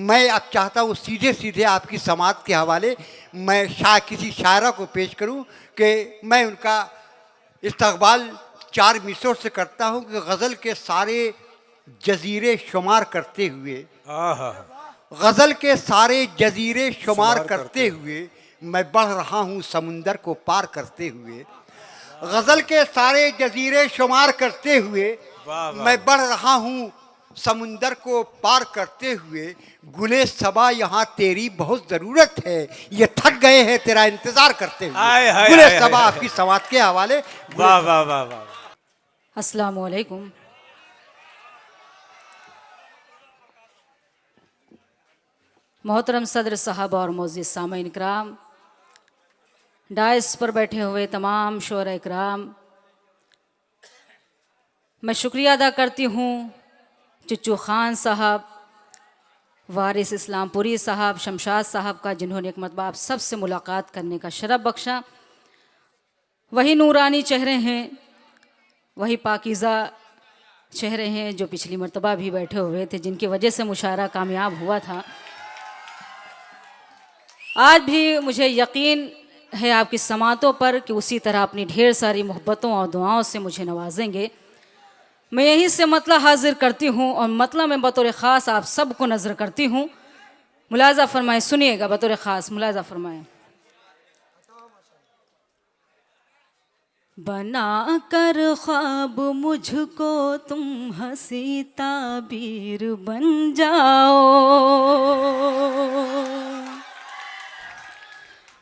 मैं अब चाहता हूँ सीधे सीधे आपकी समात के हवाले मैं किसी शायरा को पेश करूँ कि मैं उनका इस्तकबाल 4 मिसरों से करता हूँ कि गज़ल के सारे जजीरे शुमार करते हुए, गज़ल के सारे जजीरे शुमार करते हुए मैं बढ़ रहा हूँ समुंदर को पार करते हुए, गज़ल के सारे जजीरे शुमार करते हुए मैं बढ़ रहा हूँ समुंदर को पार करते हुए, गुले सबा यहाँ तेरी बहुत ज़रूरत है, ये थक गए हैं तेरा इंतज़ार करते हुए। गुले सबा आपकी समात के हवाले। वाह वाह वाह वाह। अस्सलाम वालेकुम। मोहतरम सदर साहब और मोअज़्ज़िज़ सामीन इकराम, डायस पर बैठे हुए तमाम शोरा इकराम, मैं शुक्रिया अदा करती हूँ चुच्चू ख़ान साहब, वारिस इस्लामपुरी साहब, शमशाद साहब का, जिन्होंने एक मरतबा आप सब से मुलाकात करने का शरफ़ बख्शा। वही नूरानी चेहरे हैं, वही पाकीज़ा चेहरे हैं जो पिछली मरतबा भी बैठे हुए थे, जिनकी वजह से मुशायरा कामयाब हुआ था। आज भी मुझे यकीन है आपकी समातों पर कि उसी तरह अपनी ढेर सारी मोहब्बतों और दुआओं से मुझे नवाजेंगे। मैं यहीं से मतला हाजिर करती हूँ और मतला मैं बतौर ख़ास आप सबको नज़र करती हूँ। मुलाज़ा फरमाएं, सुनिएगा बतौर ख़ास मुलाज़ा फरमाएं। बना कर ख्वाब मुझको तुम हंसी ताबीर बन जाओ,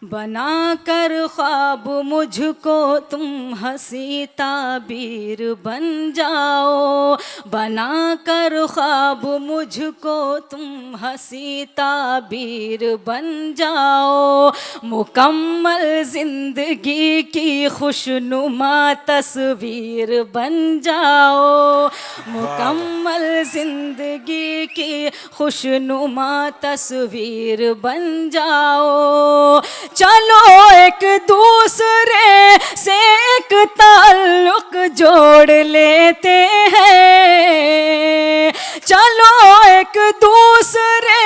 बना कर ख्वाब मुझको तुम हंसी ताबीर बन जाओ, बना कर ख्वाब मुझको तुम हंसी ताबीर बन जाओ, मुकम्मल ज़िंदगी की खुशनुमा तस्वीर बन जाओ, मुकम्मल ज़िंदगी की खुशनुमा तस्वीर बन जाओ। चलो एक दूसरे से एक ताल्लुक जोड़ लेते हैं, चलो एक दूसरे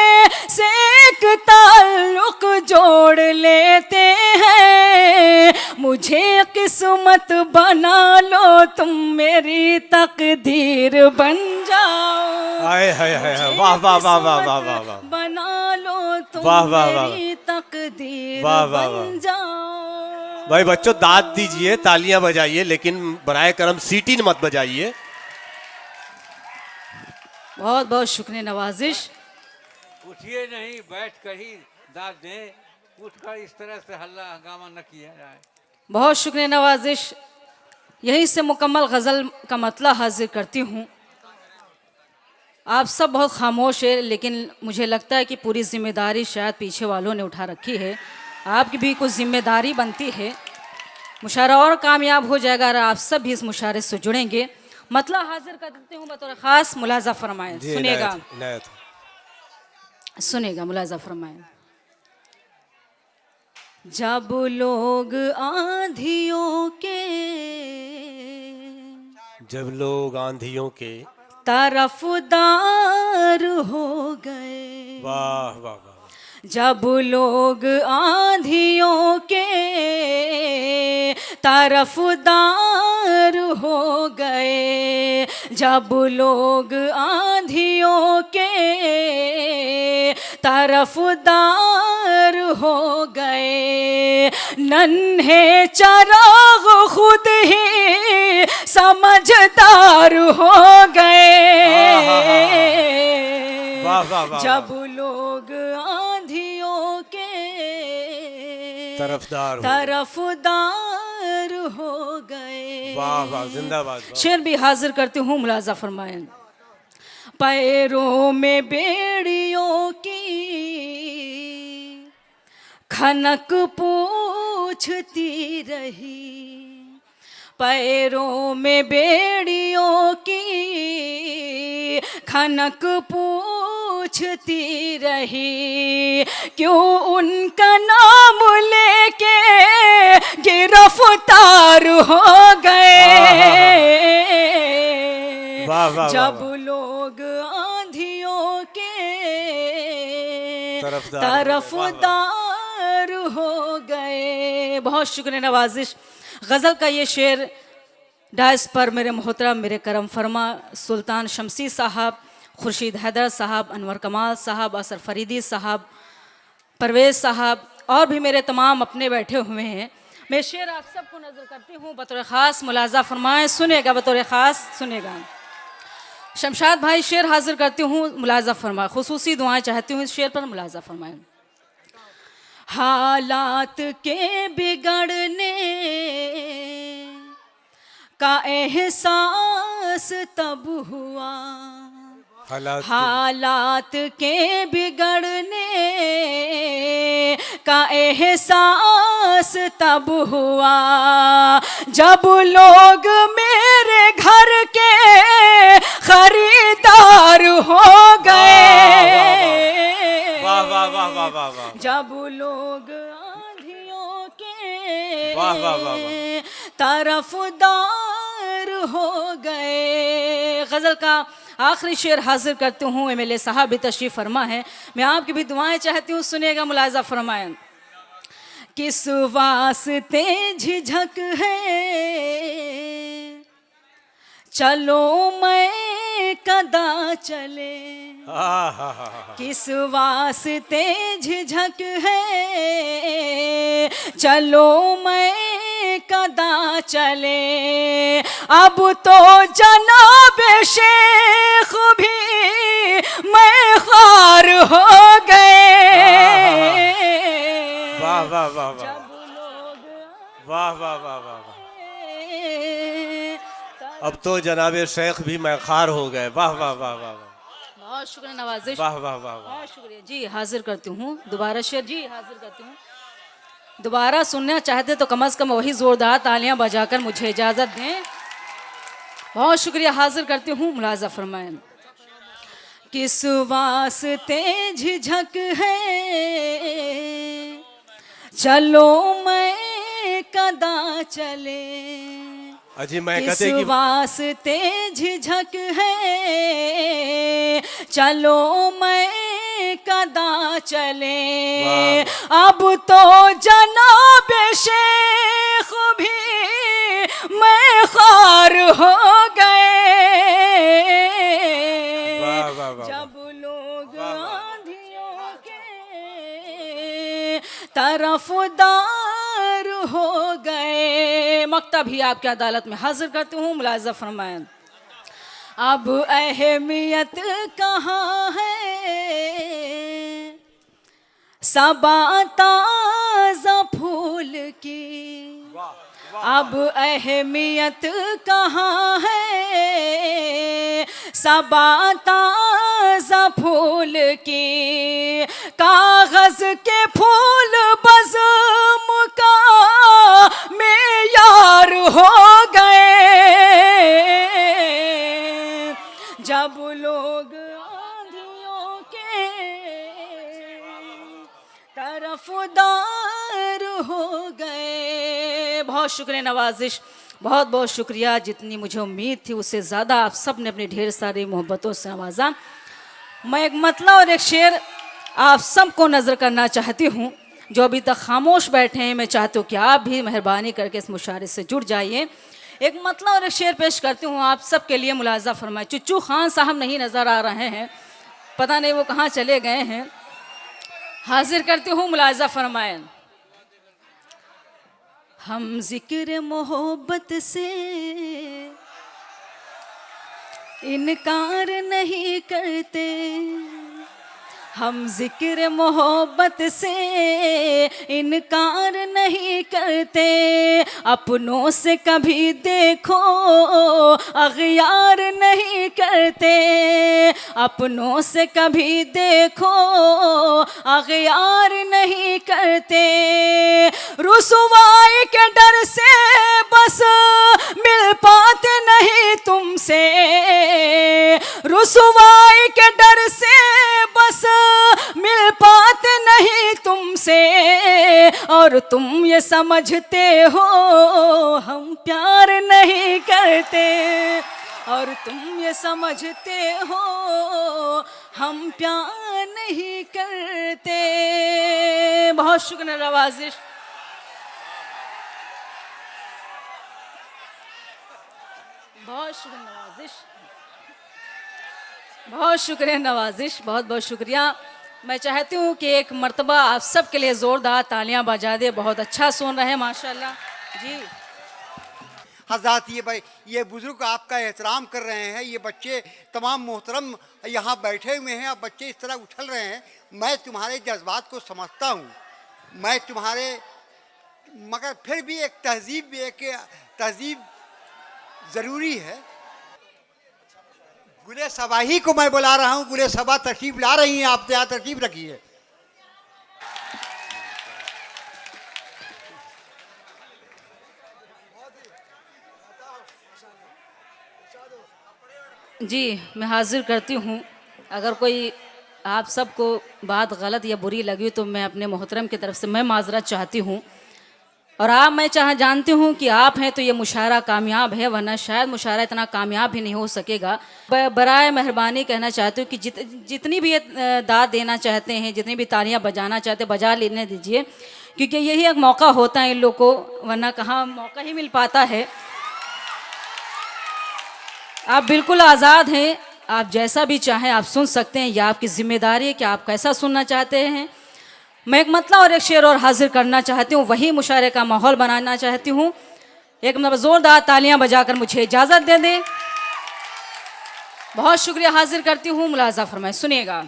से एक ताल्लुक जोड़ लेते हैं, मुझे किस्मत बना लो तुम मेरी तकदीर बन जाओ। हाय हाय हाय, वाह वाह वाह वाह वाह वाह वाह, बना लो तुम वाह वाह वाह, मेरी तकदीर वाह वाह वाह। बन जाओ। भाई बच्चों दाद दीजिए, तालियां बजाइए, लेकिन बराए करम सीटी मत बजाइए। बहुत बहुत शुक्रिया नवाजिश। उठिए नहीं, बैठ कर ही दाद दें, उठकर इस तरह से हल्ला हंगामा न किया जाए। बहुत शुक्रिया नवाजिश। यहीं से मुकम्मल गज़ल का मतला हाजिर करती हूँ। आप सब बहुत खामोश है, लेकिन मुझे लगता है कि पूरी जिम्मेदारी शायद पीछे वालों ने उठा रखी है। आपकी भी कुछ जिम्मेदारी बनती है। मुशायरा और कामयाब हो जाएगा अगर आप सब भी इस मुशायरे से जुड़ेंगे। मतला हाजिर कर देते हूँ बतौर ख़ास। मुलाज़ा फरमाएं, सुनिएगा सुनिएगा, मुलाज़ा फरमाएं। जब लोग आंधियों के, जब लोग आंधियों के तरफदार हो गए, वाह वाह वाह, जब लोग आंधियों के तरफदार हो गए, जब लोग आंधियों के तरफदार हो गए, नन्हे चराग खुद ही समझदार हो गए, वाह वाह वाह, जब लोग आंधियों के तरफदार हो गए। वाह वाह, जिंदाबाद। शेर भी हाजिर करती हूँ, मुलाज़ा फरमाएं। पैरों में बेड़ियों की खनक पूछती रही, पैरों में बेड़ियों की खनक पूछती रही, क्यों उनका नाम लेके गिरफ्तार हो गए, वाह वाह, जब लोग आंधियों के तरफदार हो गए। बहुत शुक्रिया नवाजिश। गज़ल का ये शेर डायस पर मेरे मोहतरम, मेरे करम फरमा सुल्तान शमसी साहब, खुर्शीद हैदर साहब, अनवर कमाल साहब, असर फरीदी साहब, परवेज़ साहब और भी मेरे तमाम अपने बैठे हुए हैं। मैं शेर आप सबको नज़र करती हूँ, बतौर ख़ास मुलाजा फरमाएं, सुनेगा बतौर ख़ास सुनेगा। शमशाद भाई शेर हाजिर करती हूँ, मुलाजा फरमाएं, खुसूसी दुआएं चाहती हूँ इस शेर पर, मुलाजा फरमाएं। हालात के बिगड़ने का एहसास तब हुआ, हालात के बिगड़ने का एहसास तब हुआ, जब लोग मेरे घर के खरीदार हो गए। वाह वाह वाह वाह वाह वाह। जब लोग आंधियों के वाह वाह वाह वाह। तरफदार हो गए। गज़ल का आखिरी शेर हाजिर करती हूँ, एमएलए साहब भी तशरीफ़ फरमा है, मैं आपकी भी दुआएं चाहती हूँ, सुनेगा, मुलाजा फरमाएं। किस वास्ते झिझक है चलो मैं कदा चले, किस वास्ते झिझक है चलो मैं कदा चले, अब तो जनाब शेख भी मैं ख्वार हो गए। वाह वाह वाह वाह जब लोग वाह वाह वाह वाह। अब तो जनाबे शेख भी मैखार हो गए। वाह वाह वाह वाह वाह। बहुत शुक्रिया नवाजिश। वाह वाह वाह वाह। बहुत शुक्रिया जी। हाजिर करती हूँ दोबारा शेर जी, हाजिर करती हूँ। दोबारा सुनना चाहते तो कम से कम वही जोरदार तालियां बजाकर मुझे इजाज़त दें। बहुत शुक्रिया। हाजिर करती हूँ, मुलाजा फरमाएं। किस वास्ते झिझक है चलो मैं कदा चले, अजी मैं किस कहते कि वास्ते झिझक है चलो मैं कदा चले, अब तो जनाब शेख भी मैं ख्वार हो गए। वाह वाह वाह। जब लोग आंधियों के तरफदार हो गए। मक्ता भी आपकी अदालत में हाजिर करती हूँ, मुलाजा फरमाएं। अब अहमियत कहाँ है सबा ताज़ा फूल की, अब अहमियत कहाँ है सबा ताज़ा फूल की, कागज के फूल बज़्म का मेयार हो गए। जब लोग आंधियों के तरफदार हो गए। बहुत शुक्रिया नवाजिश, बहुत बहुत शुक्रिया। जितनी मुझे उम्मीद थी उससे ज़्यादा आप सब ने अपनी ढेर सारी मोहब्बतों से नवाजा। मैं एक मतला और एक शेर आप सबको नज़र करना चाहती हूँ, जो अभी तक खामोश बैठे हैं। मैं चाहती हूँ कि आप भी मेहरबानी करके इस मुशारे से जुड़ जाइए। एक मतला और एक शेर पेश करती हूँ आप सब के लिए, मुलाजा फरमाए। चुच्चू खान साहब नहीं नज़र आ रहे हैं, पता नहीं वो कहाँ चले गए हैं। हाजिर करती हूँ, मुलाजा फरमाए। हम जिक्र मोहब्बत से इनकार नहीं करते, हम जिक्र मोहब्बत से इनकार नहीं करते, अपनों से कभी देखो अग़यार नहीं करते, अपनों से कभी देखो अग़यार नहीं करते, रुसवाई के डर से बस मिल पाते नहीं तुमसे, रुसवाई के डर से बस मिल पाते नहीं तुमसे, और तुम ये समझते हो हम प्यार नहीं करते, और तुम ये समझते हो हम प्यार नहीं करते। बहुत शुक्रिया नवाजिश। बहुत शुक्रिया नवाजिश, बहुत शुक्रिया नवाजिश, बहुत बहुत शुक्रिया। मैं चाहती हूँ कि एक मर्तबा आप सब के लिए ज़ोरदार तालियां बजा दे। बहुत अच्छा सुन रहे हैं माशाल्लाह जी। हज़रात ये बुज़ुर्ग आपका एहतराम कर रहे हैं, ये बच्चे तमाम मोहतरम यहाँ बैठे हुए हैं, अब बच्चे इस तरह उछल रहे हैं। मैं तुम्हारे जज्बात को समझता हूँ, मैं तुम्हारे, मगर फिर भी एक तहज़ीब ज़रूरी है। गुले सबाही को मैं बुला रहा हूँ, गुले सबा तशरीफ़ ला रही हैं, आप यहाँ तशरीफ़ रखिए। जी मैं हाजिर करती हूँ। अगर कोई आप सबको बात गलत या बुरी लगी तो मैं अपने मोहतरम की तरफ से मैं माजरत चाहती हूँ। और मैं जानती हूँ कि आप हैं तो ये मुशायरा कामयाब है, वरना शायद मुशायरा इतना कामयाब ही नहीं हो सकेगा। बराए मेहरबानी कहना चाहती हूँ कि जितनी भी ये दाद देना चाहते हैं, जितनी भी तालियाँ बजाना चाहते हैं, बजा लेने दीजिए, क्योंकि यही एक मौका होता है इन लोग को, वरना कहाँ मौका ही मिल पाता है। आप बिल्कुल आज़ाद हैं, आप जैसा भी चाहें आप सुन सकते हैं, यह आपकी जिम्मेदारी है कि आप कैसा सुनना चाहते हैं। मैं एक मतला और एक शेर और हाजिर करना चाहती हूँ, वही मुशायरे का माहौल बनाना चाहती हूँ। एक मतलब ज़ोरदार तालियां बजाकर मुझे इजाज़त दे दें। बहुत शुक्रिया, हाजिर करती हूँ, मुलाजा फरमाएं, सुनिएगा।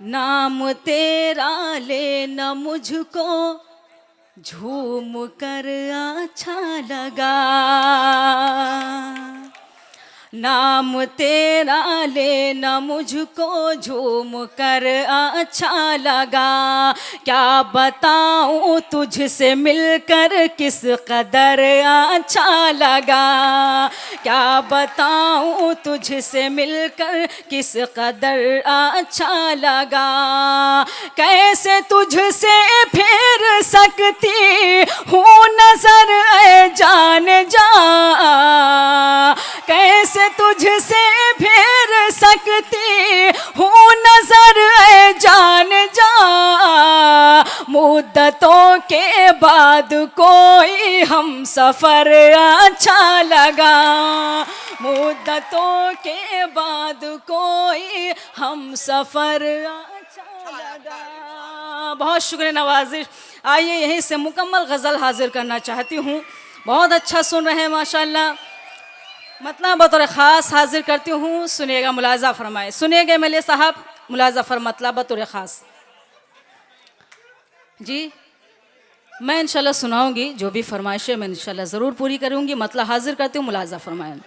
नाम तेरा लेना मुझको झूम कर अच्छा लगा, नाम तेरा लेना मुझको झूम कर अच्छा लगा। क्या बताऊँ तुझसे मिलकर किस कदर अच्छा लगा, क्या बताऊँ तुझसे मिलकर किस कदर अच्छा लगा। कैसे तुझसे फिर सकती हूँ नजर ऐ जान जा, कैसे तुझसे फिर सकती हूँ नजर ऐ जान जा। मुद्दतों के बाद कोई हम सफर अच्छा लगा, मुद्दतों के बाद कोई हम सफर अच्छा लगा। बहुत शुक्रिया नवाजिश। आइए यहीं से मुकम्मल गज़ल हाजिर करना चाहती हूँ। बहुत अच्छा सुन रहे हैं माशाल्लाह। मतलब बतौर ख़ास हाजिर करती हूँ, सुनिएगा, मुलाजा फरमाए, सुनिएगा मेरे साहब, मुलाजा मतलब बतौर ख़ास जी। मैं इंशाल्लाह सुनाऊंगी, जो भी फरमाइशें मैं इंशाल्लाह ज़रूर पूरी करूंगी। मतलब हाजिर करती हूँ, मुलाजा फरमाए।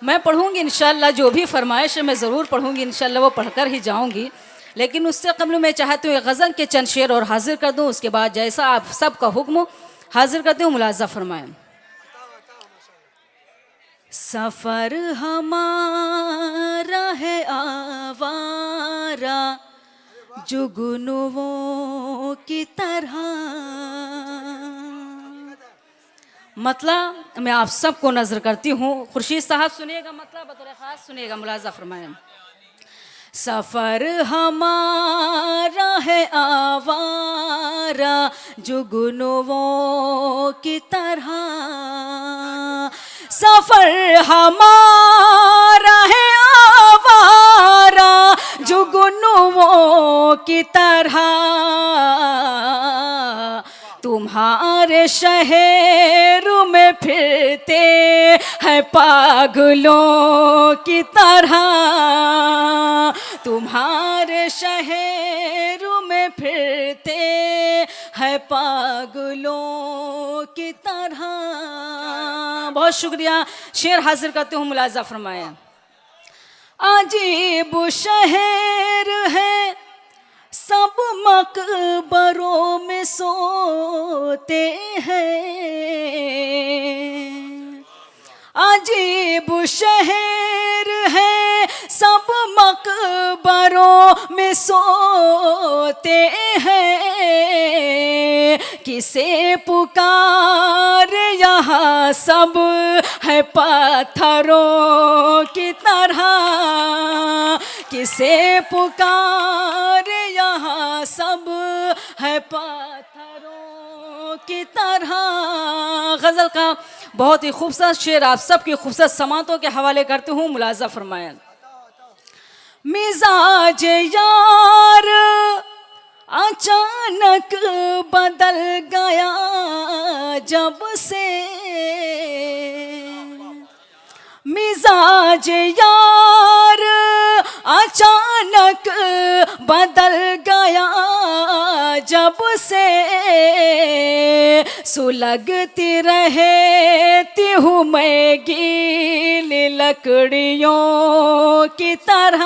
मैं पढ़ूंगी इंशाल्लाह, जो भी फरमाइश मैं ज़रूर पढ़ूंगी इंशाल्लाह, वो पढ़कर ही जाऊंगी। लेकिन उससे कबल मैं चाहती हूँ गज़ल के चंद शेर और हाजिर कर दूँ, उसके बाद जैसा आप सबका हुक्म हाजिर करती हूँ, मुलाजा फरमाएँ। सफ़र हमारा है आवारा जुगनुओं की तरह। मतलब मैं आप सबको नजर करती हूँ, खुर्शीद साहब सुनिएगा, मतलब बतौर ख़ास सुनिएगा, मुलाजा फरमाएं। सफ़र हमारा है आवारा जुगनुओं की तरह, सफ़र हमारा है आवारा जुगनुओं की तरह। तुम्हारे शहर में फिरते हैं पागलों की तरह, तुम्हारे शहर में फिरते हैं पागलों की तरह। बहुत शुक्रिया। शेर हाजिर करती हूँ, मुलाजा फरमाएं। अजीब शहर है सब मकबरों में सोते हैं, अजीब शहर है सब मकबरों में सोते हैं, किसे पुकार यहाँ सब है पत्थरों की तरह, किसे पुकार यहाँ सब है पत्थरों की तरह। गज़ल का बहुत ही खूबसूरत शेर आप सबकी खूबसूरत समातों के हवाले करती हूँ, मुलाज़ा फरमाएं। मिजाज यार अचानक बदल गया जब से, मिजाज यार अचानक बदल गया जब से, सुलगती रहती हूँ मैं गीली लकड़ियों की तरह,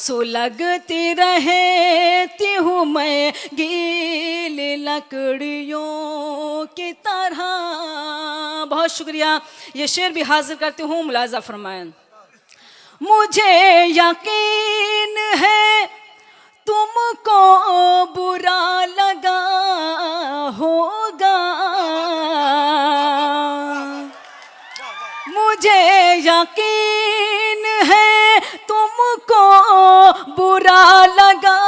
सुलगती रहती हूँ मैं गीली लकड़ियों की तरह। बहुत शुक्रिया। ये शेर भी हाजिर करती हूँ, मुलाज़ा फरमाएं। मुझे यकीन है तुमको बुरा लगा होगा, मुझे यकीन है तुमको बुरा लगा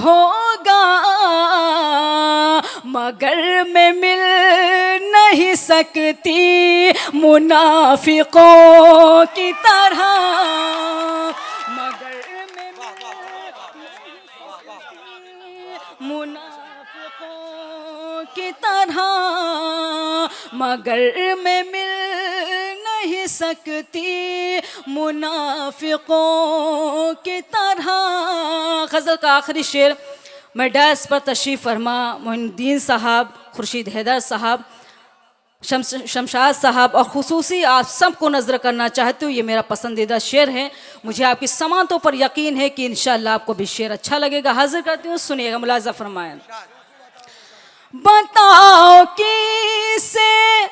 होगा, मगर मैं मिल नहीं सकती मुनाफिकों की तरह, मगर मैं मुनाफिकों की तरह, मगर मैं मिल नहीं सकती मुनाफिकों की तरह। गज़ल का आखिरी शेर मैं डैश पर तशरीफ़ फरमा मोइनुद्दीन साहब, खुर्शीद हैदर साहब, शमशाद साहब और खुसूसी आप सबको नज़र करना चाहती हूँ। ये मेरा पसंदीदा शेर है, मुझे आपकी समातों पर यकीन है कि इंशाअल्लाह आपको भी शेर अच्छा लगेगा। हाजिर करती हूँ, सुनिएगा, मुलाज़ा फरमाएं। बताओ किसे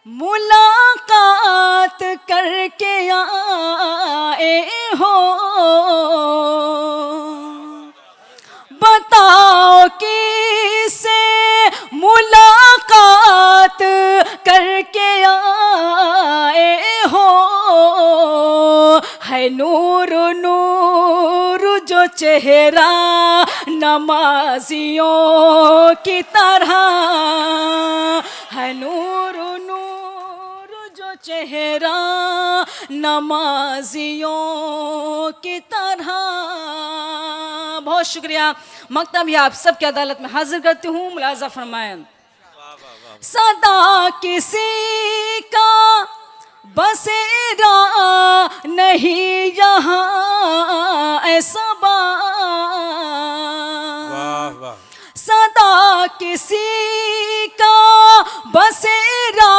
मुलाकात करके आए हो, बताओ किसे मुलाकात करके आए हो, है नूर नूर जो चेहरा नमाजियों की तरह, है नूर नूर जो चेहरा नमाजियों की तरह। बहुत शुक्रिया। मकतब आप सबकी अदालत में हाजिर करती हूँ, मुलाज़ा फरमाएं। सदा किसी का बसेरा नहीं यहाँ ऐसा सदा किसी का बसेरा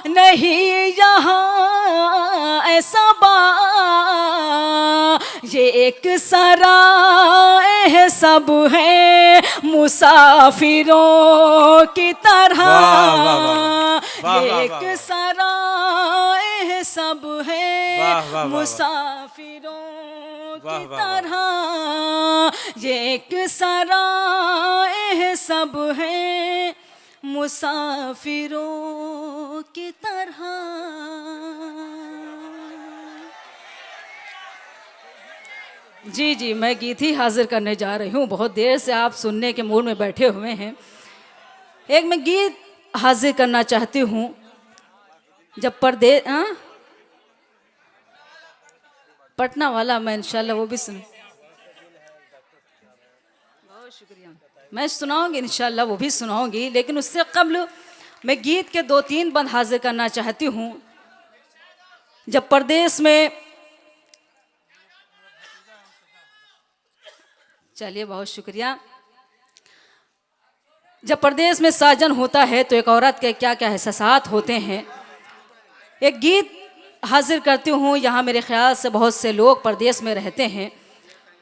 नहीं यहाँ ऐसा ये एक सराय है सब है मुसाफिरों की तरह, ये एक सराय है सब है मुसाफिरों की तरह, ये एक सराय है सब है मुसाफिरों की तरह। जी जी, मैं गीत ही हाजिर करने जा रही हूँ। बहुत देर से आप सुनने के मूड में बैठे हुए हैं। एक मैं गीत हाजिर करना चाहती हूँ। जब पर्दे पटना वाला मैं इंशाल्लाह वो भी सुन, बहुत शुक्रिया, मैं सुनाऊंगी इंशाल्लाह, वो भी सुनाऊंगी। लेकिन उससे कबल मैं गीत के 2-3 बंद हाजिर करना चाहती हूँ। जब परदेश में, चलिए बहुत शुक्रिया। जब परदेश में साजन होता है तो एक औरत के क्या क्या एहसास होते हैं। एक गीत हाजिर करती हूँ। यहाँ मेरे ख्याल से बहुत से लोग परदेश में रहते हैं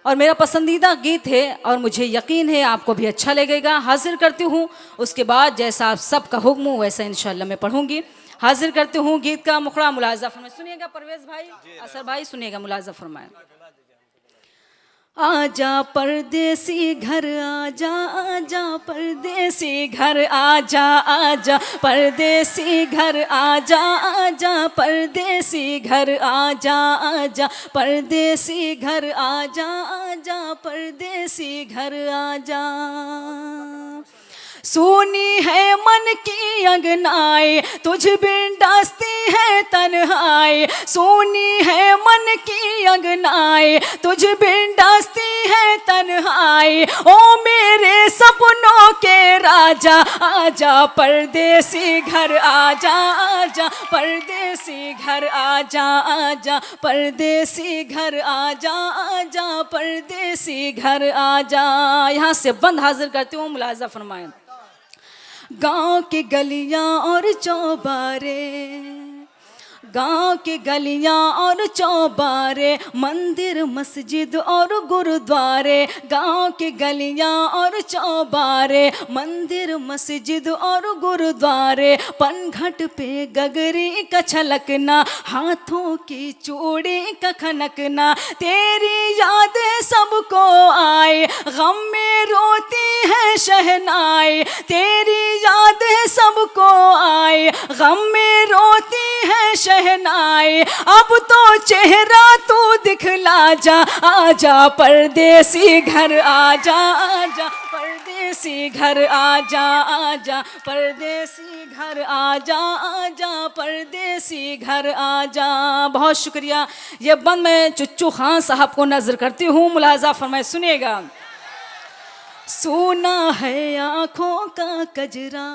और मेरा पसंदीदा गीत है और मुझे यकीन है आपको भी अच्छा लगेगा। हाजिर करती हूँ, उसके बाद जैसा आप सबका हुक्म वैसा इंशाल्लाह मैं पढ़ूँगी। हाजिर करती हूँ गीत का मुखड़ा मुलाजा फरमाए। सुनिएगा परवेज भाई, असर भाई, सुनिएगा, मुलाजा फरमाए। आजा परदेसी घर आजा, आजा परदेसी घर आजा, आजा परदेसी घर आजा, आजा परदेसी घर आजा, आजा परदेसी घर आजा, आजा परदेसी घर आजा। सुनी है मन की अंगनाई, तुझ बिन डासती है तन्हाई। सुनी है मन की अंगनाई, तुझ बिन डासती है तन्हाई। ओ मेरे सपनों के राजा, आजा परदेसी घर आजा, आजा परदेसी घर आजा, आजा परदेसी घर आजा, आजा परदेसी घर आजा। यहाँ से बंद हाजिर करती हूँ, मुलाजा फरमाएं। गांव की गलियां और चौबारे, गांव के गलियां और चौबारे, मंदिर मस्जिद और गुरुद्वारे। गांव के गलियां और चौबारे, मंदिर मस्जिद और गुरुद्वारे। पनघट पे गगरी का छलकना, हाथों की चूड़ी का खनकना। तेरी यादें सबको आए, गम में रोती है शहनाई। तेरी यादें सबको आए, गम में रोती है शहनाई। अब तो चेहरा तू दिखला जा, आजा परदेसी घर आजा, आजा परदेसी घर आजा, आजा परदेसी घर आजा, आजा परदेसी घर आजा। बहुत शुक्रिया। ये बंद मैं चुच्चू खान साहब को नजर करती हूँ, मुलाजा फरमाए, सुनिएगा। सोना है आँखों का कजरा,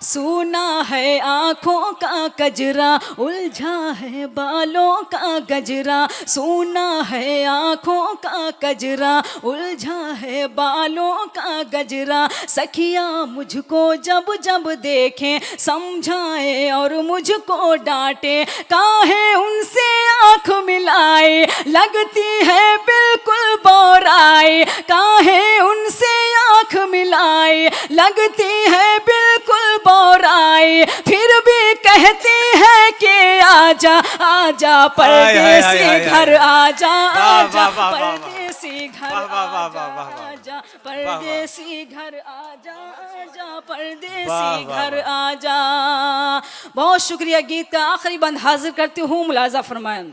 सोना है आँखों का कजरा, उलझा है बालों का गजरा। सोना है आँखों का कजरा, उलझा है बालों का गजरा। सखिया मुझको जब जब देखें, समझाए और मुझको डांटे। काहे उनसे आँख मिलाए, लगती है बिल्कुल बोराई। काहे उनसे आँख मिलाए, लगती है बिल्कुल बोराई। फिर भी कहती है कि आजा, आजा परदेसी घर आजा, आजा परदेसी घर आजा, परदेसी घर आजा, आजा परदेसी घर आजा। बहुत शुक्रिया। गीत का आखिरी बंद हाजिर करती हूँ, मुलाजा फरमाएं।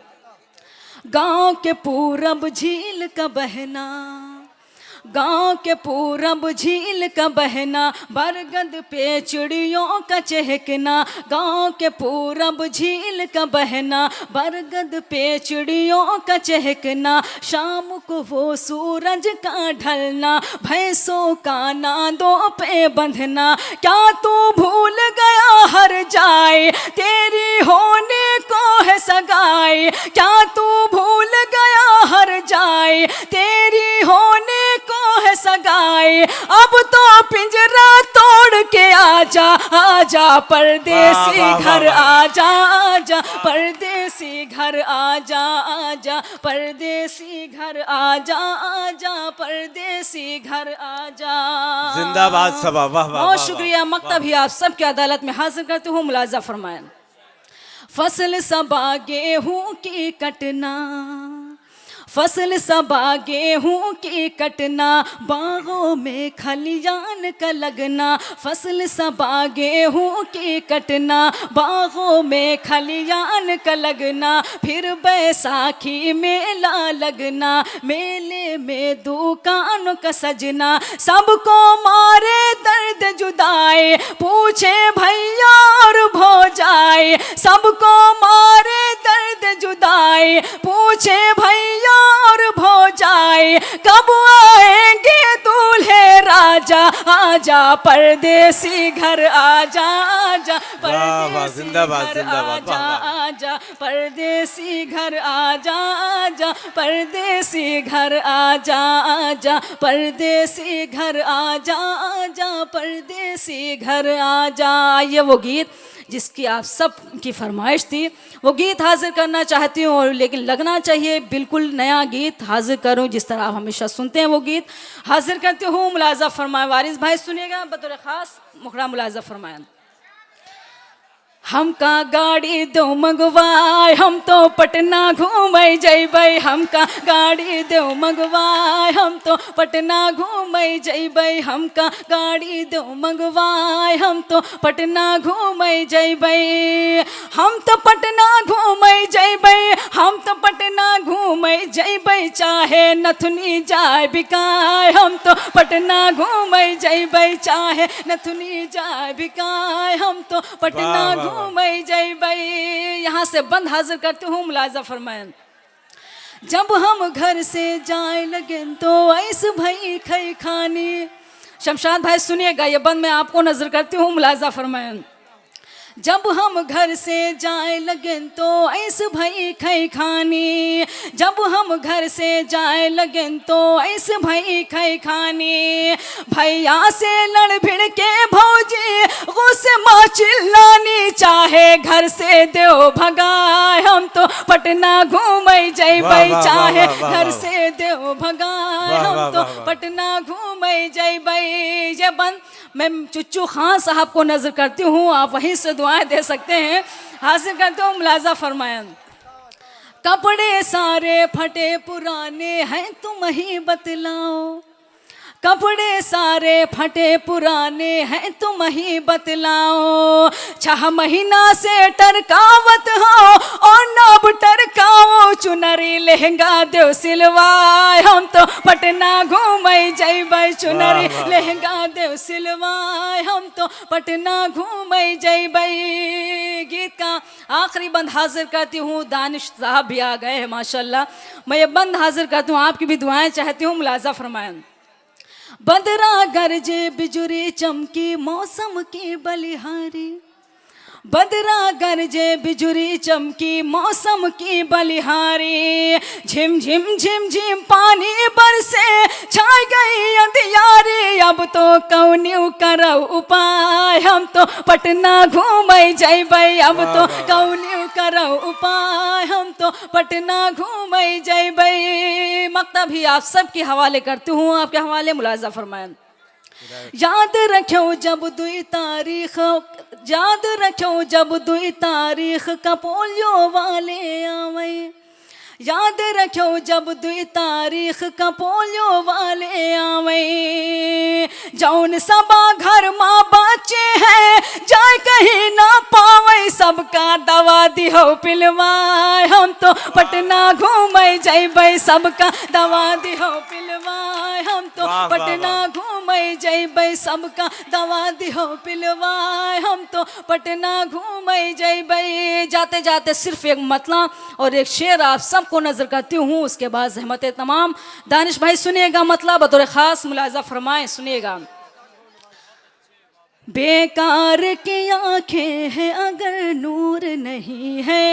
गांव के पूरब झील का बहना, गांव के पूरब झील का बहना। बरगद पे चिड़ियों का चहकना, गांव के पूरब झील का बहना। बरगद पे चिड़ियों का चहकना। शाम को वो सूरज का ढलना, भैंसों का नादों पे बंधना। क्या तू भूल गया हर जाए, तेरी होने को है सगाई। क्या तू भूल गया हर जाए, तेरी होने को है सगाई। अब तो पिंजरा तोड़ के आजा, आजा परदेसी घर आजा, आजा परदेसी घर आजा, आजा परदेसी घर आजा, आजा परदेसी घर आजा। जिंदाबाद सबा, वाह वाह। बहुत शुक्रिया। मकता भी आप सबकी अदालत में हाजिर करती हूँ, मुलाजा फरमाएं। फसल सबा गेहूं की कटना, फसल सबा गेहूं की कटना। बागों में खलियान का लगना, फसल सबा गेहूं की कटना। बागों में खलियान का लगना। फिर बैसाखी मेला लगना, मेले में दुकानों का सजना। सबको मारे दर्द जुदाई, पूछे भैया और भौजाई। सबको मारे दर्द जुदाई, पूछे भैया और भौजाई। कब आएंगे दूल्हे राजा, आजा परदेसी घर आजा, आजा परदेसी घर आजा, आजा परदेसी घर आजा, आजा परदेसी घर आजा, आजा परदेसी घर आजा, आजा परदेसी घर आजा। ये वो गीत जिसकी आप सब की फरमाइश थी, वो गीत हाजिर करना चाहती हूँ। और लेकिन लगना चाहिए बिल्कुल नया गीत हाजिर करूँ, जिस तरह आप हमेशा सुनते हैं वो गीत हाजिर करती हूँ। मुलाजा फरमाए वारिस भाई, सुनिएगा, बतौर ख़ास मुखड़ा मुलाजा फरमाएं। हमका गाड़ी दो मंगवाए, हम तो पटना घूमे जैबै। हमका गाड़ी दो मंगवाए, हम तो पटना घूमे जैबै। हमका गाड़ी दो मंगवाए, हम तो पटना घूमे जैबै। हम तो पटना घूमे जैबै, हम तो पटना घूमे जैबै। चाहे नथुनी जाए बिकाए, हम तो पटना घूमे जैबै। चाहे नथुनी जाए बिकाए, हम तो पटना वाह, वाह, घूमे जैबै। यहाँ से बंद हाजिर करती हूँ, मुलाजा फरमाएं। जब हम घर से जाए लगे तो ऐस भई खई खानी। शमशाद भाई सुनिएगा, ये बंद मैं आपको नजर करती हूँ, मुलाजा फरमाएं। जब हम घर से जाए लगे तो ऐस भई खई खानी। जब हम घर से जाए लगे तो ऐस भई खई खानी। भैया से लड़ भिड़ के भौजी गुस्से माँ चिल्लानी। चाहे घर से देव भगाए, हम तो पटना घूमे जैबै। वाह, वाह, चाहे वाह, वाह, घर वाह। से देव भगाए, वाह, हम वाह, तो वाह, वाह। पटना घूमे जैबै। ये बंद मैं चुच्चू खान साहब को नजर करती हूँ, आप वहीं से दुआएं दे सकते हैं। हासिल करते हूँ, मुलाजा फरमाएं। कपड़े सारे फटे पुराने हैं, तुम ही बतलाओ। कपड़े सारे फटे पुराने हैं, तुम ही बतलाओ। 6 महीना से टरकावत हो और नब टरकाओ। चुनरी लहंगा देव सिलवाए, हम तो पटना घूमे जैबै। चुनरी वाह, वाह। लहंगा देव सिलवाए, हम तो पटना घूमे जैबै। गीत का आखिरी बंद हाजिर करती हूँ, दानिश साहब भी आ गए हैं माशाल्लाह। मैं ये बंद हाजिर करती हूँ, आपकी भी दुआएं चाहती हूँ, मुलाजा फरमाएं। बदरा गरजे बिजुरी चमकी, मौसम की बलिहारी। बदरा गरजे बिजुरी चमकी, मौसम की बलिहारी। झिम झिम झिम झिम पानी बरसे, छाई गई अंधियारी। अब तो कौन्यू करौ उपाय, हम तो पटना घूमे जैबै। अब तो कौन्यू करौ उपाय, हम तो पटना घूमे जैबै। मक्ता भी आप सबके हवाले करती हूँ, आपके हवाले मुलाजा फरमाएं। याद रखो जब 2 तारीख, याद रखो जब 2 तारीख का पोलियो वाले आवे। याद रखो जब 2 तारीख का पोलियो वाले आवे। जौन सबा घर माँ बच्चे हैं, जाए कहीं ना पावे। सबका दवा दिहो पिलवाए, हम तो पटना घूमे जैबै। सबका दवा दिहो पिलवाए, हम तो वाह, वाह, पटना वाह। घूमे जैबै। सबका दवा दिहो पिलवाए, हम तो पटना घूमे जैबै। जाते जाते सिर्फ एक मतला और एक शेर आप सबको नजर करती हूँ, उसके बाद ज़हमत तमाम। दानिश भाई सुनिएगा, मतलब बतौर खास मुलाजा फरमाएं, सुनिएगा। बेकार की आंखें हैं अगर नूर नहीं है।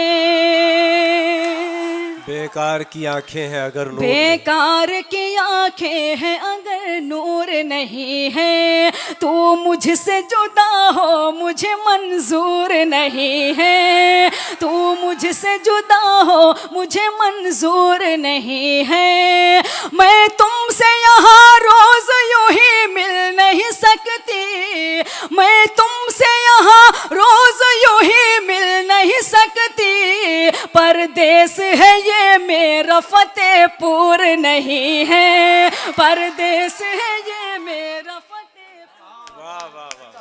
बेकार की आंखें हैं अगर नूर नहीं। बेकार की आंखें हैं अगर नूर नहीं है। तू मुझसे जुदा हो मुझे मंजूर नहीं है। तू मुझसे जुदा हो मुझे मंजूर नहीं है। मैं तुमसे यहाँ रोज यूं ही मिल नहीं सकती। मैं तुमसे यहाँ रोज यूं ही मिल नहीं सकती। परदेस है ये मेरा फतेहपुर नहीं है। परदेस है ये मेरा फतेहपुर। वाह वाह वाह।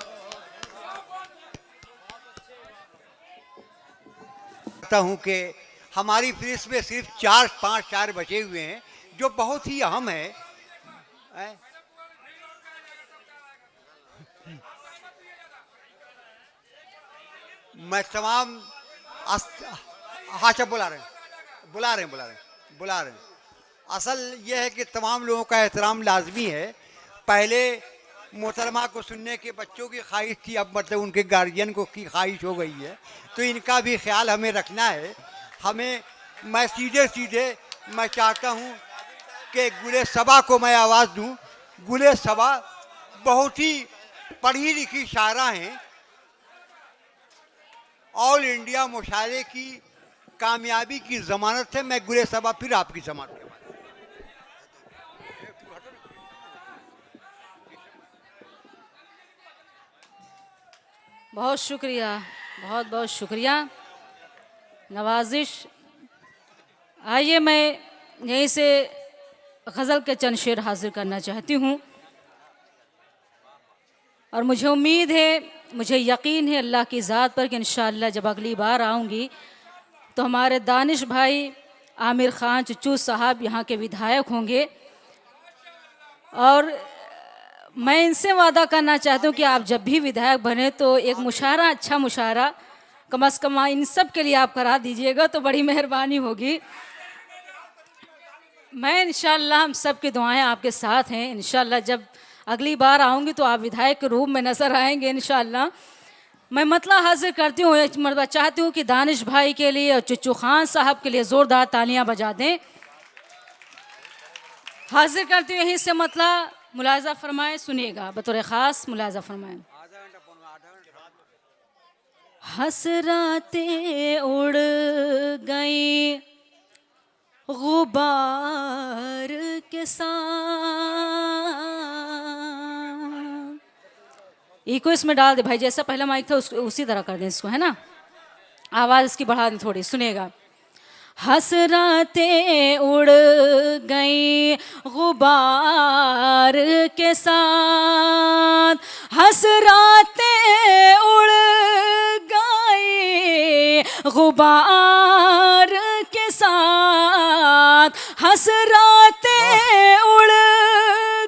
कहता हूँ कि हमारी फहरिस्त में सिर्फ 4-5 शायर बचे हुए हैं जो बहुत ही अहम है। मैं तमाम अच्छा बुला रहे हैं। असल ये है कि तमाम लोगों का एहतराम लाजमी है। पहले मोहतरमा को सुनने के बच्चों की ख्वाहिश थी, अब मतलब उनके गार्जियन को की ख्वाहिश हो गई है, तो इनका भी ख्याल हमें रखना है। मैं सीधे मैं चाहता हूँ कि गुले सबा को मैं आवाज़ दूँ। गुले सबा बहुत ही पढ़ी लिखी शायरा हैं। ऑल इंडिया मुशायरे की कामयाबी की ज़मानत है। मैं गुले सबा फिर आपकी समाअत करवाऊँ। बहुत शुक्रिया, बहुत बहुत शुक्रिया नवाजिश। आइए मैं यहीं से गज़ल के चंद शेर हाजिर करना चाहती हूँ और मुझे उम्मीद है, मुझे यकीन है अल्लाह की ज़ात पर कि इंशाअल्लाह जब अगली बार आऊँगी तो हमारे दानिश भाई आमिर ख़ान चुच्चू साहब यहाँ के विधायक होंगे और मैं इनसे वादा करना चाहती हूँ कि आप जब भी विधायक बने तो एक मुशायरा, अच्छा मुशायरा कम से कम इन सब के लिए आप करा दीजिएगा तो बड़ी मेहरबानी होगी। मैं इंशाअल्लाह, हम सब की दुआएं आपके साथ हैं। इंशाअल्लाह जब अगली बार आऊँगी तो आप विधायक के रूप में नज़र आएंगे इंशाअल्लाह। मैं मतला हाजिर करती हूँ, एक मरतबा चाहती हूँ कि दानिश भाई के लिए और चुच्चू खान साहब के लिए ज़ोरदार तालियां बजा दें। हाजिर करती हूँ यहीं से मतला, मुलाजा फरमाएं, सुनिएगा बतौर ख़ास मुलाजा फरमाएं। हसरातें उड़ गई गुबार के साथ, इको इसमें डाल दे भाई, जैसा पहला माइक था उसी तरह कर दें इसको, है ना, आवाज़ इसकी बढ़ा दें थोड़ी, सुनिएगा। हसरातें उड़ गई गुबार के साथ, हसरातें उड़ गई गुबार के साथ, हसरातें उड़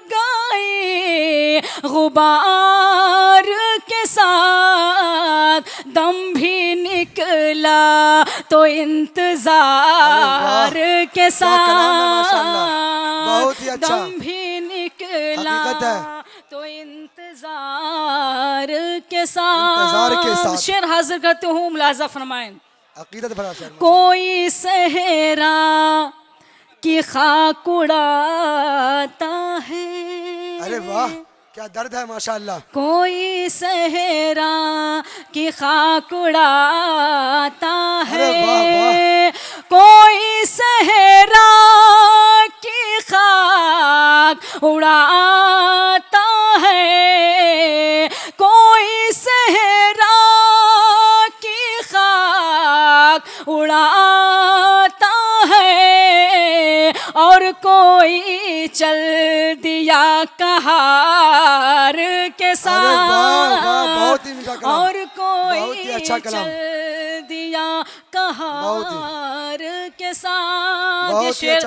गई गुबार के साथ, दम भी निकला तो इंतजार के साथ, बहुत ही अच्छा, दम भी निकला तो इंतजार के साथ। शेर हाजिर करते हूँ, मुलाजा फरमाएं। अकीदत भरा शेर। कोई सहरा की खाक उड़ाता है, अरे वाह क्या दर्द है माशाअल्लाह। कोई सहरा की खाक उड़ाता है, कोई सहरा की खाक उड़ाता है, कोई सहरा की खाक उड़ाता है और कोई चल दिया कहार के साथ, और कोई अच्छा चल दिया कहार के साथ। ये शेर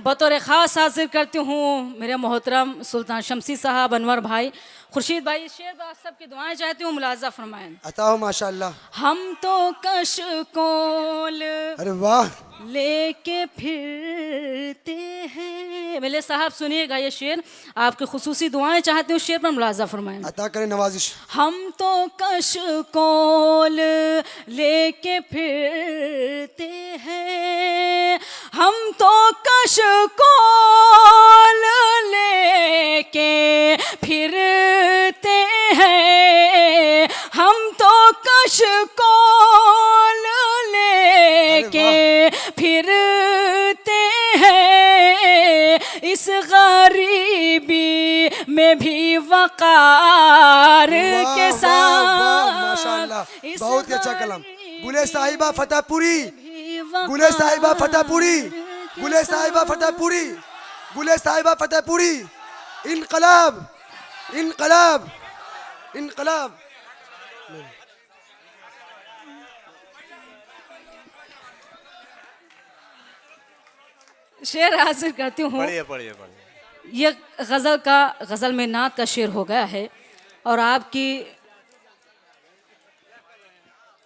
बतौर ख़ास हाजिर करती हूँ मेरे मोहतरम सुल्तान शमसी साहब, अनवर भाई, खुर्शीद भाई। इस शेर पर सबकी दुआएं चाहती हूँ, मुलाजा फरमाएं। अता हो माशाअल्लाह। हम तो कशकोल, अरे वाह, लेके फिरते हैं। मेरे साहब सुनिएगा ये शेर, आपकी खुसूसी दुआएं चाहती हूँ, शेर पर मुलाजा फरमाएं। अता करें नवाजिश। हम तो कशकोल लेके फिरते हैं, हम तो कशकोल लेके फिरते हैं, हम तो कशकोल लेके फिरते हैं, इस गरीबी में भी वकार के साथ। माशाअल्लाह, बहुत ही अच्छा कलाम। गुले साहिबा फतेहपुरी, गुले साहिबा फतेहपुरी, गुले साहिबा फतेहपुरी, गुले साहिबा फतेहपुरी। इनकलाब, इनकलाब, इनकलाब। शेर हाजिर करती हूँ। पढ़िए पढ़िए पढ़िए। ये गज़ल में नात का शेर हो गया है और आपकी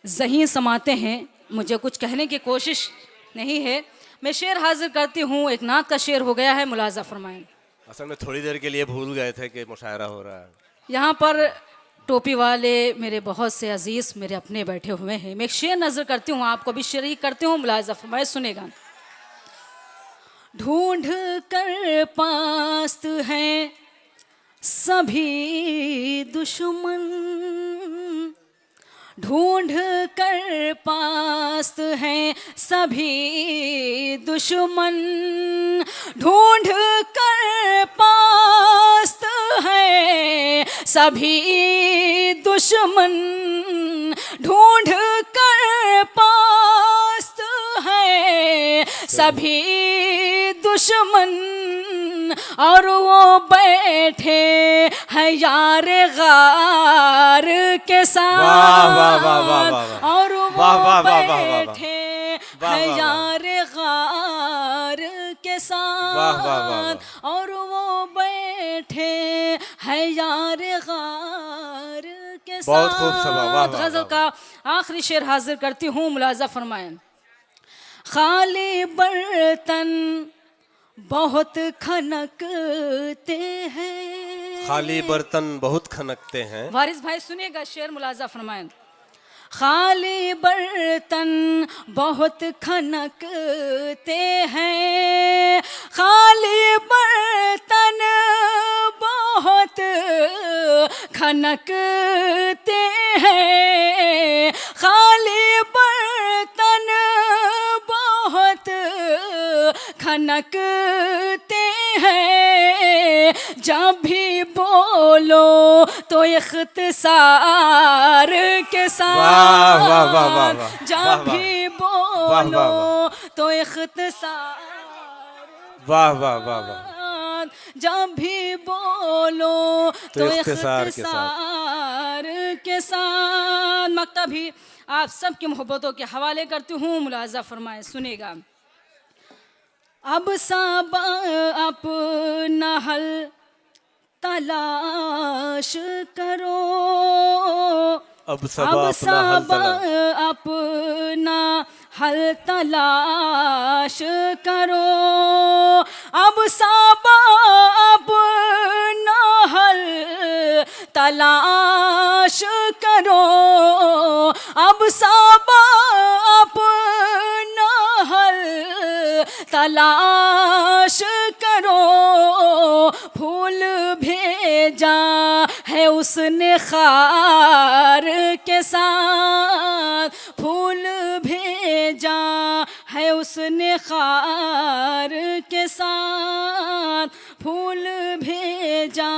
ज़हीन समाते हैं, मुझे कुछ कहने की कोशिश नहीं है। मैं शेर हाजिर करती हूँ, एक नात का शेर हो गया है, मुलाजा फरमाएं। असल में थोड़ी देर के लिए भूल गए थे कि मुशायरा हो रहा है। यहाँ पर टोपी वाले मेरे बहुत से अजीज़ मेरे अपने बैठे हुए हैं। मैं एक शेर नज़र करती हूँ, आपको भी शरीक करती हूँ, मुलाजा फरमाएं, सुनेगा। ढूंढ कर पास्त हैं सभी दुश्मन, ढूंढ कर पास्त हैं सभी दुश्मन, ढूंढ कर पास्त हैं सभी दुश्मन, ढूंढ कर पास है सभी दुश्मन, और वो बैठे हैं यार गार के साथ, वाह वाह वाह वाह वाह, और वो वाह वाह वाह वाह वाह, बैठे वाह हैं वाह वाह, यार गार के वाह वाह वाह, साथ, और वो बैठे हैं यार गार के साथ। बहुत खूब सभा, वाह वाह गजल वाह। का आखिरी शेर हाजिर करती हूँ, मुलाजा फरमाएं। खाली बर्तन बहुत खनकते हैं, खाली बर्तन बहुत खनकते हैं। वारिस भाई सुनिएगा शेर, मुलाजा फरमाएं। खाली बर्तन बहुत खनकते हैं, खाली बर्तन बहुत खनकते हैं, खाली बर्तन बहुत खनकते हैं, जब भी बोलो तो इख्तिसार के साथ, वाह वाह वाह वाह वाह, जब वाह वाह, भी वाह बोलो वाह, तो इख्तिसार, वाह वाह वाह वाह, जब भी बोलो तो इख्तिसार के साथ। इख्तिसार के साथ। मक्ता भी आप सबकी मोहब्बतों के हवाले करती हूँ, मुलाजा फरमाए सुनेगा। अब सब अपना हल तलाश करो, अब सब अब अपना हल सब तलाश, अपना हल तलाश करो, अब सब अपना हल तलाश करो, अब सब अपना हल तलाश करो, फूल भेजा है उसने खार के साथ, फूल भेजा है उसने खार के साथ, फूल भेजा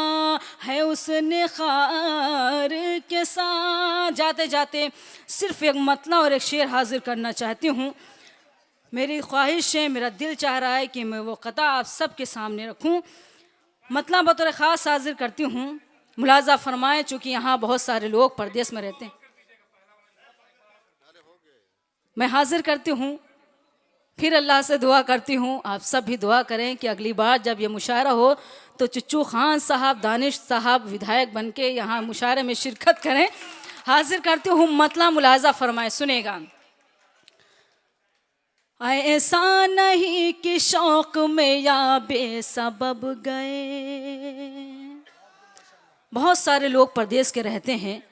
है उसने खार के साथ। जाते जाते सिर्फ एक मतला और एक शेर हाजिर करना चाहती हूँ। मेरी ख्वाहिश है, मेरा दिल चाह रहा है कि मैं वो कता आप सबके सामने रखूं। मतला बतौर ख़ास हाजिर करती हूँ, मुलाजा फरमाएं, चूँकि यहाँ बहुत सारे लोग परदेश में रहते हैं। मैं हाजिर करती हूँ, फिर अल्लाह से दुआ करती हूँ, आप सब भी दुआ करें कि अगली बार जब ये मुशायरा हो तो चुच्चू खान साहब, दानिश साहब विधायक बन के यहाँ मुशायरे में शिरकत करें। हाजिर करती हूँ मतला, मुलाजा फरमाएं सुनेगा। ऐसा नहीं कि शौक में या बेसबब गए। बहुत सारे लोग परदेश के रहते हैं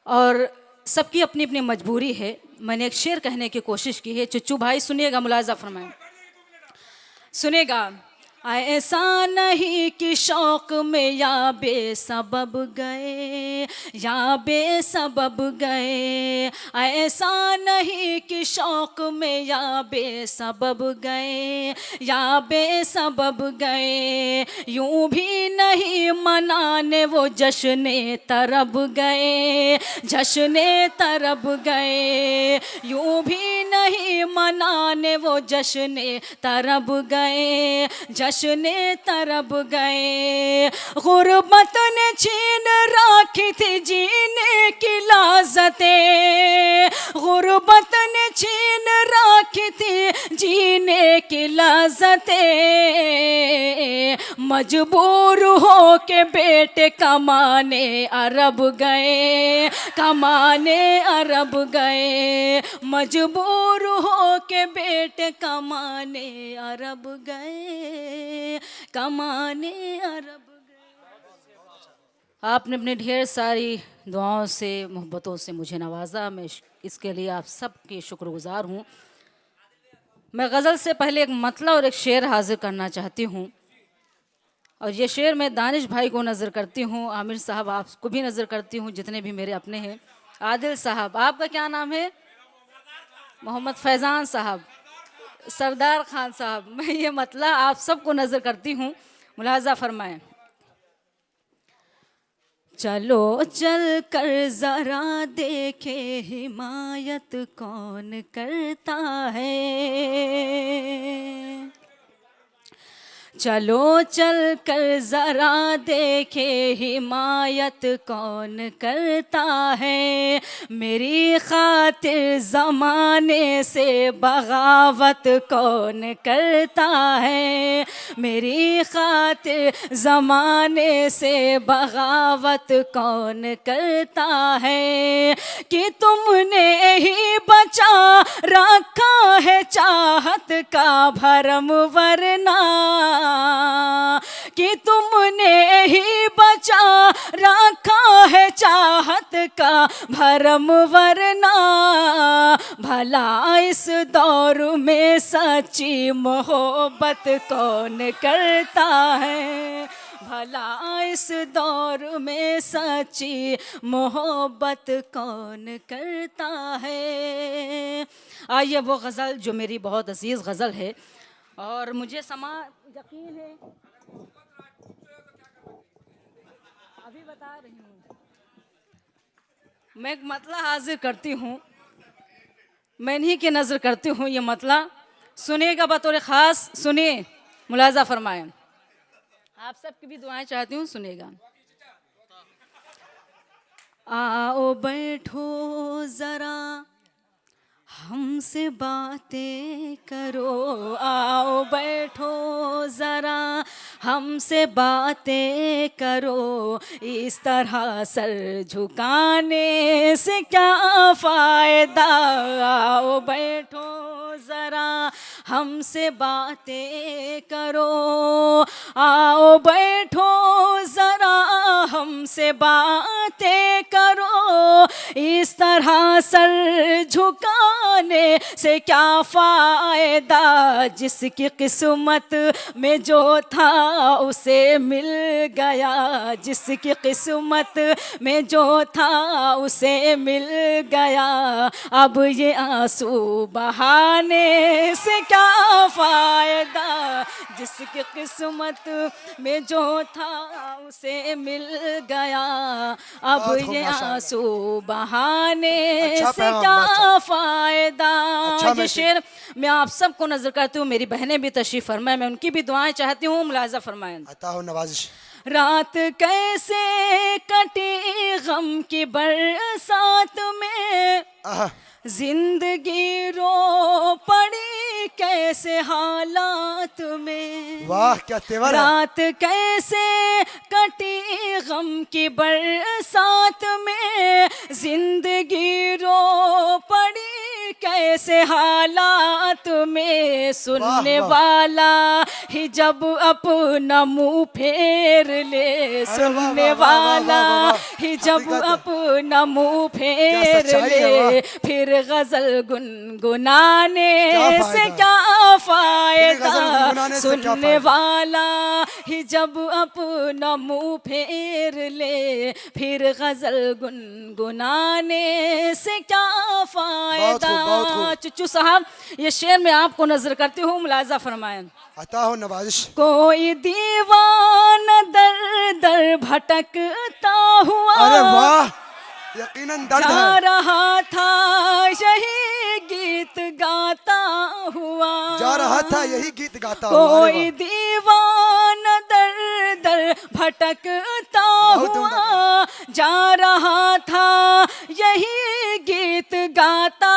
और सबकी अपनी अपनी मजबूरी है। मैंने एक शेर कहने की कोशिश की है, चुच्चू भाई सुनिएगा, मुलाजा फरमाएं सुनेगा। ऐसा नहीं कि शौक में या बेसबब गए, या बेसबब गए, ऐसा नहीं कि शौक में या बेसबब गए, या बेसबब गए, यूं भी नहीं मनाने वो जश्ने तरब गए, जश्ने तरब गए, यूं भी नहीं मनाने वो जश्ने तरब गए, जश्ने तरब गए। गुर्बत ने छीन रखी थी जीने की लाज़तें, गुर्बत ने छीन रखी थी जीने की लाज़तें, मजबूर हो के बेटे कमाने अरब गए, कमाने अरब गए, मजबूर हो के बेटे कमाने अरब गए, कमाने अरब गए। आपने अपने ढेर सारी दुआओं से, मोहब्बतों से मुझे नवाजा। मैं इसके लिए आप सबकी शुक्रगुजार हूँ। मैं गज़ल से पहले एक मतला और एक शेर हाजिर करना चाहती हूँ, और ये शेर मैं दानिश भाई को नज़र करती हूँ, आमिर साहब आपको भी नज़र करती हूँ, जितने भी मेरे अपने हैं। आदिल साहब, आपका क्या नाम है? मोहम्मद फैज़ान साहब, सरदार खान साहब, मैं ये मतला आप सबको नज़र करती हूँ, मुलाजा फरमाएं। चलो चल कर जरा देखे हिमायत कौन करता है। चलो चल कर जरा देखे हिमायत कौन करता है। मेरी खातिर ज़माने से बगावत कौन करता है। मेरी खातिर ज़माने से बगावत कौन करता है। कि तुमने ही बचा रखा है चाहत का भरम, वरना कि तुमने ही बचा रखा है चाहत का भरम, वरना भला इस दौर में सच्ची मोहब्बत कौन करता है। भला इस दौर में सच्ची मोहब्बत कौन करता है। आइए वो गज़ल जो मेरी बहुत अजीज़ गज़ल है और मुझे यकीन है, अभी बता रही हूँ, मैं एक मतला हाजिर करती हूँ, मैं इन्हीं की नज़र करती हूँ। ये मतला सुनिएगा बतौर ख़ास, सुनिए, मुलाज़ा फरमाएं। आप सबकी भी दुआएं चाहती हूँ, सुनिएगा। आओ बैठो ज़रा हमसे बातें करो, आओ बैठो ज़रा हमसे बातें करो। इस तरह सर झुकाने से क्या फ़ायदा। आओ बैठो ज़रा हमसे बातें करो, आओ बैठो ज़रा हमसे बातें करो। इस तरह सर झुकाने से क्या फ़ायदा। जिसकी किस्मत में जो था उसे मिल गया, जिसकी किस्मत में जो था उसे मिल गया। अब ये आंसू बहाने से क्या फ़ायदा। जिसकी किस्मत में जो था उसे मिल गया। अब ये आंसू बहाने से क्या फ़ायदा। ये शेर मैं आप सबको नजर करती हूँ, मेरी बहनें भी तशरीफ़ फरमाएं, मैं उनकी भी दुआएं चाहती हूँ, मुलाज़ा फरमाएं। अता हो नवाजिश। रात कैसे कटी गम की बरसात में, जिंदगी रो पड़ी कैसे हालात में। वाह क्या तेवर है। रात कैसे कटी गम की बरसात में, जिंदगी रो पड़ी कैसे हालात में। सुनने वाला ही जब अपना मुंह फेर ले, सुनने वाला ही जब अपना मुंह फेर ले, फिर गजल गुनगुनाने से क्या फ़ायदा। सुनने वाला ही जब अपना मुंह फेर ले, फिर गजल गुनगुनाने से क्या फ़ायदा। चुच्चू साहब ये शेर मैं आपको नजर करती हूँ, मुलाज़ा फरमाएं। अता हो नवाजिश। कोई दीवाना दर दर भटकता हुआ, अरे वाह यकीनन दर्द जा है। रहा था यही गीत गाता हुआ, जा रहा था यही गीत गाता हुआ। कोई दीवाना दर दर भटकता हुआ, जा रहा था यही गीत गाता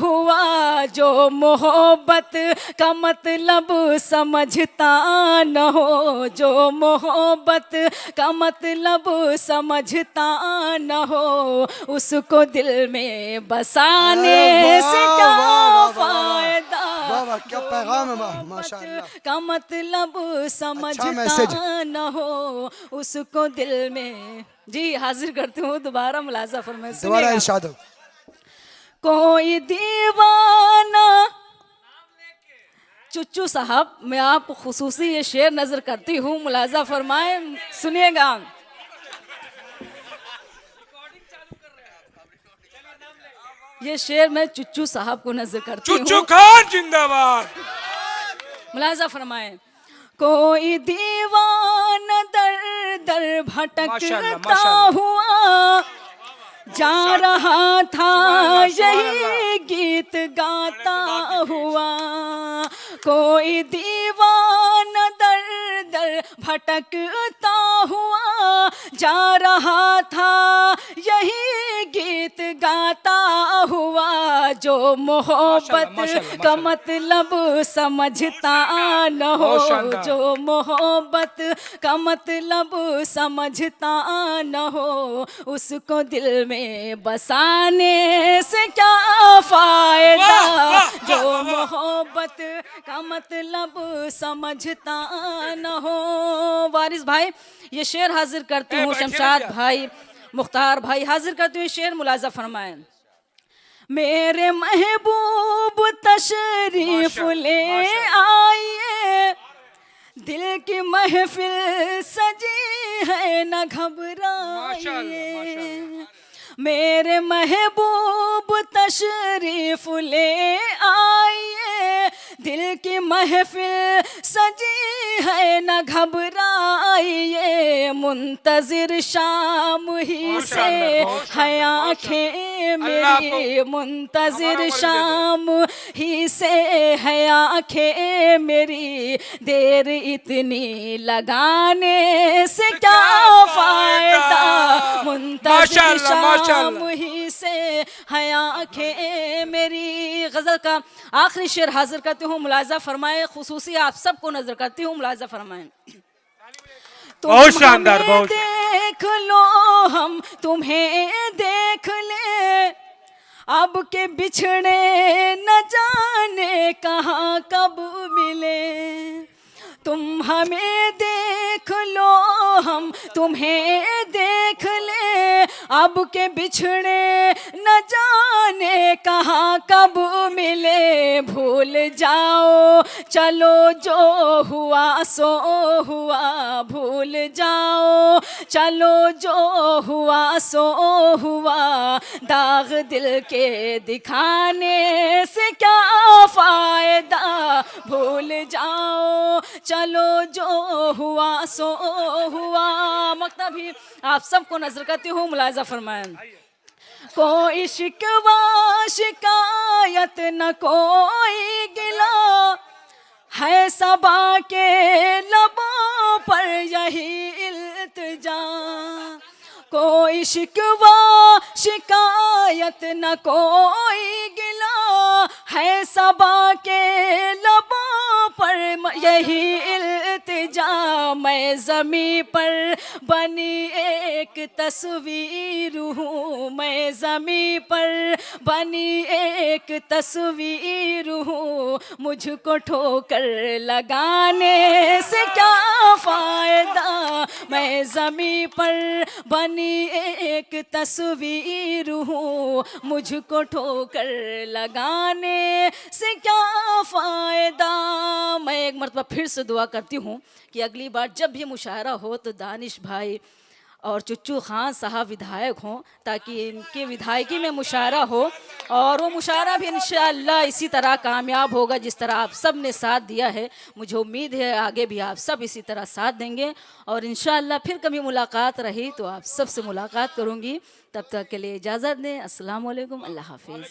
हुआ। जो मोहब्बत का मतलब समझता न हो, जो मोहब्बत का मतलब समझता न हो, उसको दिल में बसाने से क्या फ़ायदा। क्या पैगाम है माशाअल्लाह। का मतलब समझता न हो, उसको दिल में। जी हाजिर करती हूँ दोबारा, मुलाज़ा फरमाएं। दोबारा इरशाद हो। कोई दीवाना, चुच्चू साहब मैं आप खुसूसी ये शेर नजर करती हूँ, मुलाज़ा फरमाएं, सुनिएगा। ये शेर मैं चुच्चू साहब को नजर करती हूँ। चुच्चू खान जिंदाबाद। मुलाज़ा फरमाएं। कोई दीवाना दर दर दर माशाल्लाह, भटकता माशाल्लाह। हुआ जा रहा था, यही गीत गाता हुआ। कोई दीवाना दर दर भटकता हुआ जा रहा था, यही गीत गाता हुआ। जो मोहब्बत माशाल्लाह, का माशाल्लाह। मतलब समझता न हो, बहुत शानदार। जो मोहब्बत का मतलब समझता न हो, उसको दिल में बसाने से क्या फायदा। जो मोहब्बत का मतलब समझता न हो। वारिस भाई ये शेर हाजिर करती हूँ, बैठिए, शमशाद बैठिए। भाई, मुख्तार भाई हाजिर करती हूँ शेर, मुलाजा फरमाएं। मेरे महबूब तशरीफ माशाल्लाह, ले माशाल्लाह। आइए, दिल की महफिल सजी है न माशाल्लाह, घबराइए। माशाल्लाह। मेरे महबूब तशरीफ ले आइए, दिल की महफिल सजी है न घबराइए। मुंतजिर शाम ही से माशाल्लाह, बहुत है शानदार, आंखें अल्लाह मेरी, आपको मुंतजिर हमारा मर्द शाम ही से है आंखें मेरी। देर इतनी लगाने से क्या फायदा। मुंतजिर माशाल्लाह, शाम माशाल्लाह। ही से है आंखें मेरी। गजल का आखिरी शेर हाजिर करती हूँ, मुलाजा फरमाए। खुसूसी आप सबको नजर करती हूँ, मुलाजा फरमाए। बहुत शानदार, हमें बहुत। देख लो हम तुम्हें देख ले, अब के बिछड़े न जाने कहाँ कब मिले। तुम हमें देख लो हम तुम्हें देख ले, अब के बिछड़े न जाने कहाँ कब मिले। भूल जाओ चलो जो हुआ सो हुआ, भूल जाओ चलो जो हुआ सो हुआ। दाग दिल के दिखाने से क्या फायदा। भूल जाओ चलो जो हुआ सो हुआ। मकता भी आप सबको नजर करती हूँ, मुलाजा फरमाएं। कोई शिकवा शिकायत न कोई गिला, है सबा के लबों पर यही इल्तिजा। कोई शिकवा शिकायत न कोई गिला, है सबा के लबों पर यही इल्तिजा। मैं ज़मीं पर बनी एक तस्वीर हूँ, मैं ज़मीं पर बनी एक तस्वीर हूँ। मुझको ठोकर लगाने से क्या फ़ायदा। मैं ज़मीं पर बनी एक तस्वीर हूँ, मुझको ठोकर लगाने से क्या फ़ायदा। मैं एक मरतबा फिर से दुआ करती हूँ कि अगली बार जब भी मुशायरा हो तो दानिश भाई और चुच्चू खान साहब विधायक हों, ताकि इनके विधायकी में मुशायरा हो और वो मुशायरा भी इंशाअल्लाह इसी तरह कामयाब होगा जिस तरह आप सब ने साथ दिया है। मुझे उम्मीद है आगे भी आप सब इसी तरह साथ देंगे और इंशाअल्लाह फिर कभी मुलाकात रही तो आप सब से मुलाकात करूँगी। तब तक के लिए इजाज़त दें। अस्सलाम वालेकुम, अल्लाह हाफिज़।